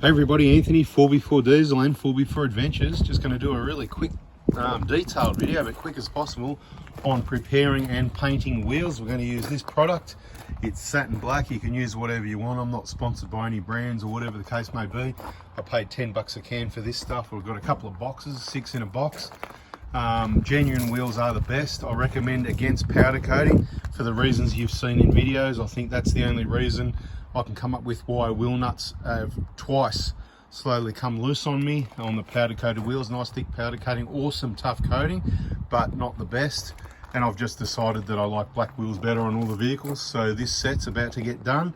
Hey everybody, Anthony, 4x4 Diesel and 4x4 Adventures. Just going to do a really quick detailed video, but quick as possible, on preparing and painting wheels. We're going to use this product. It's satin black. You can use whatever you want. I'm not sponsored by any brands or whatever the case may be. I paid 10 bucks a can for this stuff. We've got a couple of boxes, 6 in a box. Genuine wheels are the best. I recommend against powder coating for the reasons you've seen in videos. I think that's the only reason I can come up with why wheel nuts have twice slowly come loose on me on the powder coated wheels. Nice thick powder coating, awesome tough coating, but not the best. And I've just decided that I like black wheels better on all the vehicles. So this set's about to get done,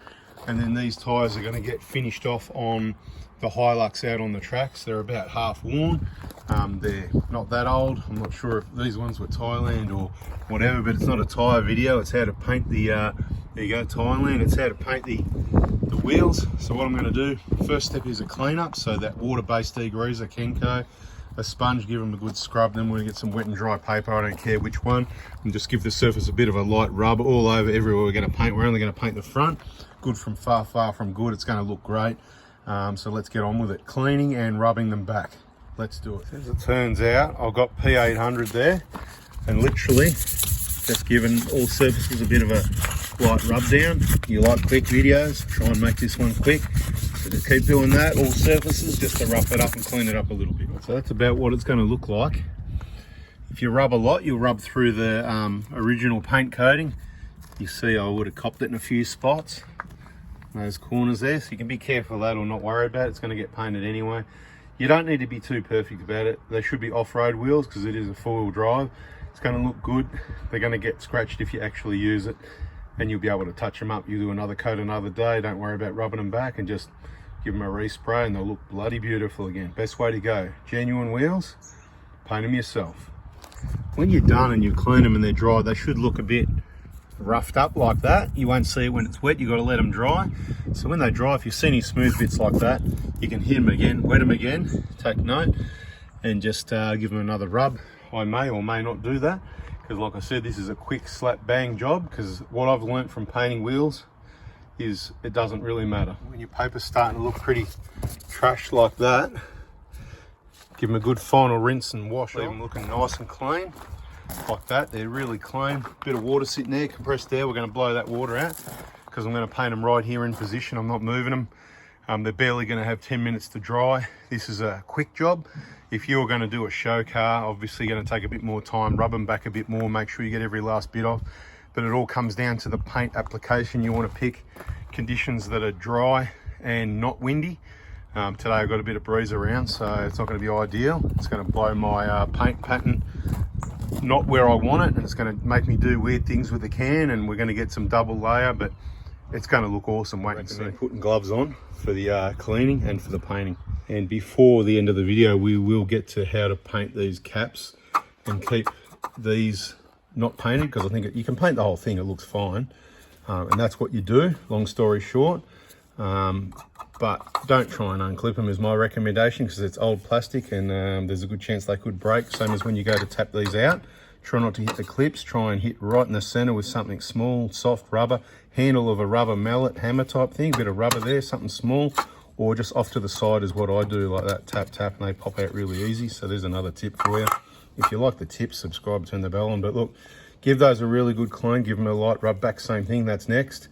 and then these tyres are going to get finished off on the Hilux out on the tracks. They're about half worn. They're not that old. I'm not sure if these ones were Thailand or whatever, but it's not a tyre video. It's how to paint the there you go, Thailand. It's how to paint the wheels. So what I'm going to do, first step is a cleanup. So that water-based degreaser, Kenko, a sponge, give them a good scrub. Then we're going to get some wet and dry paper, I don't care which one, and just give the surface a bit of a light rub all over everywhere we're going to paint. We're only going to paint the front. Good from far, far from good. It's going to look great. So let's get on with it. Cleaning and rubbing them back. Let's do it. As it turns out, I've got P800 there, and literally just giving all surfaces a bit of a light rub down. You like quick videos, try and make this one quick. So just keep doing that, all surfaces, just to rough it up and clean it up a little bit. So that's about what it's going to look like. If you rub a lot, you'll rub through the original paint coating. You see I would have copped it in a few spots, those corners there, so you can be careful of that or not worry about it. It's going to get painted anyway. You don't need to be too perfect about it. They should be off-road wheels because it is a four-wheel drive. It's going to look good. They're going to get scratched if you actually use it, and you'll be able to touch them up. You do another coat another day. Don't worry about rubbing them back, and just give them a respray and they'll look bloody beautiful again. Best way to go. Genuine wheels, paint them yourself. When you're done and you clean them and they're dry, they should look a bit roughed up like that. You won't see it when it's wet. You've got to let them dry. So when they dry, if you see any smooth bits like that, you can hit them again, wet them again, take note, and just give them another rub. I may or may not do that because, like I said, this is a quick slap bang job. Because what I've learnt from painting wheels is it doesn't really matter. When your paper's starting to look pretty trashed like that, give them a good final rinse and wash. Leave them looking nice and clean like that. They're really clean. Bit of water sitting there, compressed air. We're going to blow that water out because I'm going to paint them right here in position. I'm not moving them. They're barely going to have 10 minutes to dry. This is a quick job. If you're going to do a show car, obviously going to take a bit more time, rub them back a bit more, make sure you get every last bit off. But it all comes down to the paint application. You want to pick conditions that are dry and not windy. Today I've got a bit of breeze around, so it's not going to be ideal. It's going to blow my paint pattern not where I want it, and it's going to make me do weird things with the can, and we're going to get some double layer, but it's going to look awesome. Wait and see. Putting gloves on for the cleaning and for the painting. And before the end of the video, we will get to how to paint these caps and keep these not painted, because I think you can paint the whole thing, it looks fine. And that's what you do, long story short. But don't try and unclip them is my recommendation, because it's old plastic and there's a good chance they could break. Same as when you go to tap these out. Try not to hit the clips, try and hit right in the center with something small, soft rubber, handle of a rubber mallet, hammer type thing, bit of rubber there, something small, or just off to the side is what I do, like that, tap, tap, and they pop out really easy. So there's another tip for you. If you like the tips, subscribe, turn the bell on. But look, give those a really good clean, give them a light rub back, same thing, that's next.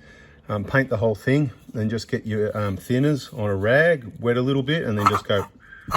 Paint the whole thing, then just get your thinners on a rag, wet a little bit, and then just go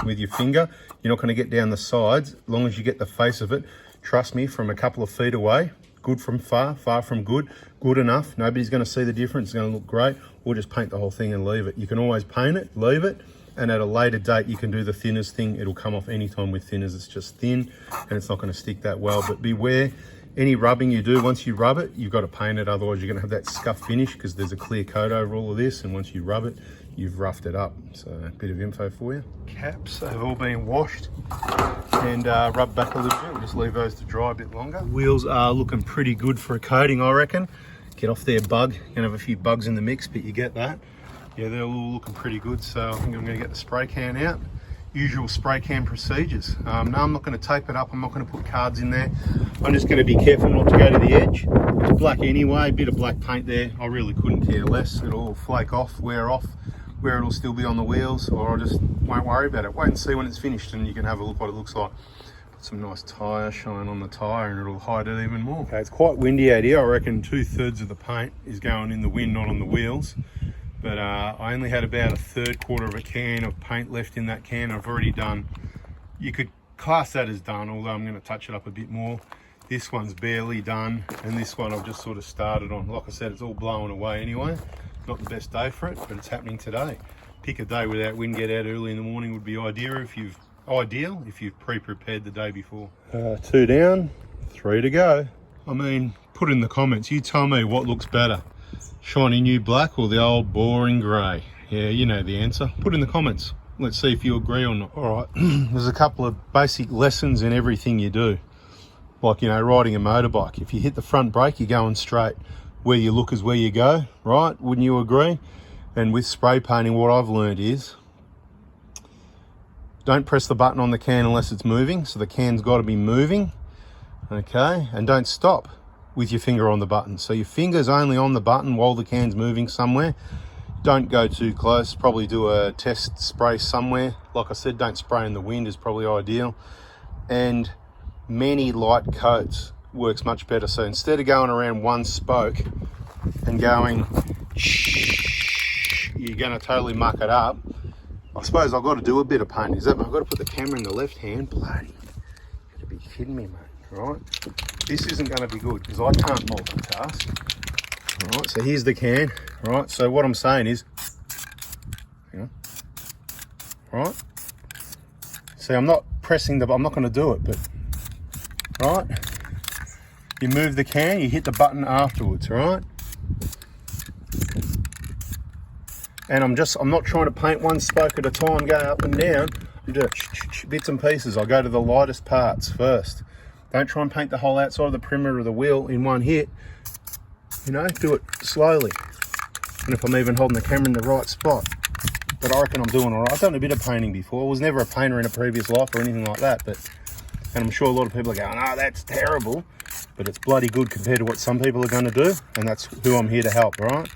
with your finger. You're not going to get down the sides, as long as you get the face of it. Trust me, from a couple of feet away, good from far, far from good, good enough. Nobody's going to see the difference, it's going to look great. Or just paint the whole thing and leave it. You can always paint it, leave it, and at a later date you can do the thinners thing. It'll come off anytime with thinners. It's just thin and it's not going to stick that well. But beware, any rubbing you do, once you rub it, you've got to paint it, otherwise you're going to have that scuff finish, because there's a clear coat over all of this, and once you rub it, you've roughed it up. So a bit of info for you. Caps have all been washed and rubbed back a little bit. We'll just leave those to dry a bit longer. Wheels are looking pretty good for a coating, I reckon. Get off their bug. You're gonna have a few bugs in the mix, but you get that. Yeah, they're all looking pretty good. So I think I'm gonna get the spray can out. Usual spray can procedures. No, I'm not gonna tape it up. I'm not gonna put cards in there. I'm just gonna be careful not to go to the edge. It's black anyway, a bit of black paint there. I really couldn't care less. It'll all flake off, wear off. where it'll still be on the wheels, or I just won't worry about it. Wait and see when it's finished and you can have a look what it looks like. Put some nice tyre shine on the tyre and it'll hide it even more. Okay, it's quite windy out here. I reckon 2/3 of the paint is going in the wind, not on the wheels. But I only had about a quarter of a can of paint left in that can. I've already done, you could class that as done, although I'm going to touch it up a bit more. This one's barely done, and this one I've just sort of started on. Like I said, it's all blowing away anyway. Not the best day for it, but it's happening today. Pick a day without wind, get out early in the morning would be ideal if you've pre-prepared the day before. 2 down, 3 to go. I mean, put in the comments, you tell me what looks better. Shiny new black or the old boring grey? Yeah, you know the answer. Put in the comments. Let's see if you agree or not. All right, there's a couple of basic lessons in everything you do. Like, you know, riding a motorbike. If you hit the front brake, you're going straight. Where you look is where you go, right? Wouldn't you agree? And with spray painting, what I've learned is don't press the button on the can unless it's moving. So the can's got to be moving, okay? And don't stop with your finger on the button. So your finger's only on the button while the can's moving somewhere. Don't go too close. Probably do a test spray somewhere. Like I said, don't spray in the wind is probably ideal. And many light coats works much better. So instead of going around one spoke and going, you're going to totally muck it up. I suppose I've got to do a bit of paint. I've got to put the camera in the left hand. Bloody, you've got to be kidding me, mate. Right, this isn't going to be good because I can't multitask. All right, so here's the can. All right, so what I'm saying is, hang on. All right, see, I'm not pressing I'm not going to do it, but right, you move the can, you hit the button afterwards, right? And I'm not trying to paint one spoke at a time, go up and down. I'm doing bits and pieces. I go to the lightest parts first. Don't try and paint the whole outside of the perimeter of the wheel in one hit. You know, do it slowly. And if I'm even holding the camera in the right spot. But I reckon I'm doing all right. I've done a bit of painting before. I was never a painter in a previous life or anything like that. And I'm sure a lot of people are going, oh, that's terrible. But it's bloody good compared to what some people are going to do. And that's who I'm here to help, right?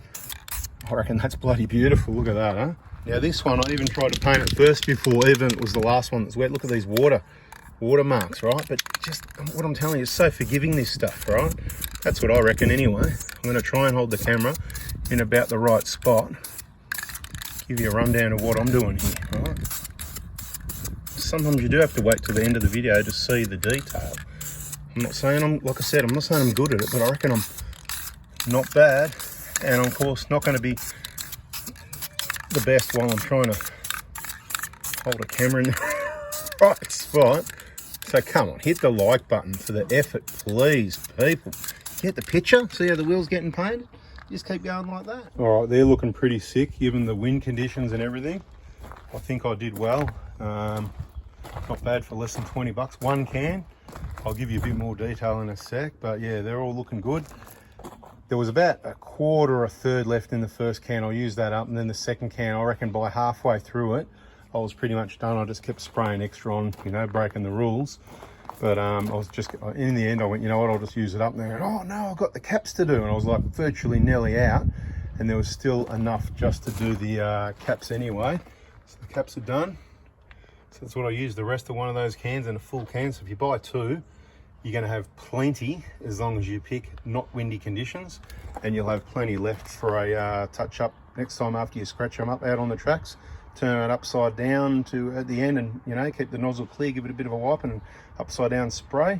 I reckon that's bloody beautiful. Look at that, huh? Now this one, I even tried to paint it first before even it was the last one that's wet. Look at these watermarks, right? But just what I'm telling you is so forgiving, this stuff, right? That's what I reckon anyway. I'm going to try and hold the camera in about the right spot. Give you a rundown of what I'm doing here, right? Sometimes you do have to wait till the end of the video to see the detail. I'm not saying like I said, I'm not saying I'm good at it, but I reckon I'm not bad. And of course, not going to be the best while I'm trying to hold a camera in the right spot. So come on, hit the like button for the effort, please, people. Get the picture? See how the wheel's getting painted? Just keep going like that. All right, they're looking pretty sick, given the wind conditions and everything. I think I did well. Not bad for less than 20 bucks. One can. I'll give you a bit more detail in a sec, but yeah, they're all looking good. There was about a quarter or a third left in the first can. I'll use that up, and then the second can, I reckon by halfway through it, I was pretty much done. I just kept spraying extra on, you know, breaking the rules. But I was just, in the end, I went, you know what, I'll just use it up. And they went, oh no, I've got the caps to do. And I was like virtually nearly out. And there was still enough just to do the caps anyway. So the caps are done. So that's what I used. The rest of one of those cans and a full can. So if you buy two, you're going to have plenty as long as you pick not windy conditions. And you'll have plenty left for a touch up next time after you scratch them up out on the tracks. Turn it upside down to at the end, and you know, keep the nozzle clear, give it a bit of a wipe, and upside down spray,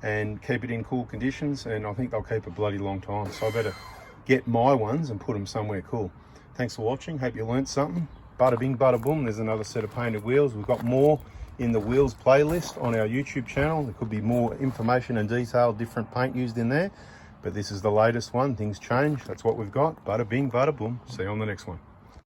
and keep it in cool conditions. And I think they'll keep a bloody long time. So I better get my ones and put them somewhere cool. Thanks for watching. Hope you learnt something. Bada bing, bada boom. There's another set of painted wheels. We've got more in the wheels playlist on our YouTube channel. There could be more information and detail, different paint used in there. But this is the latest one. Things change. That's what we've got. Bada bing, bada boom. See you on the next one.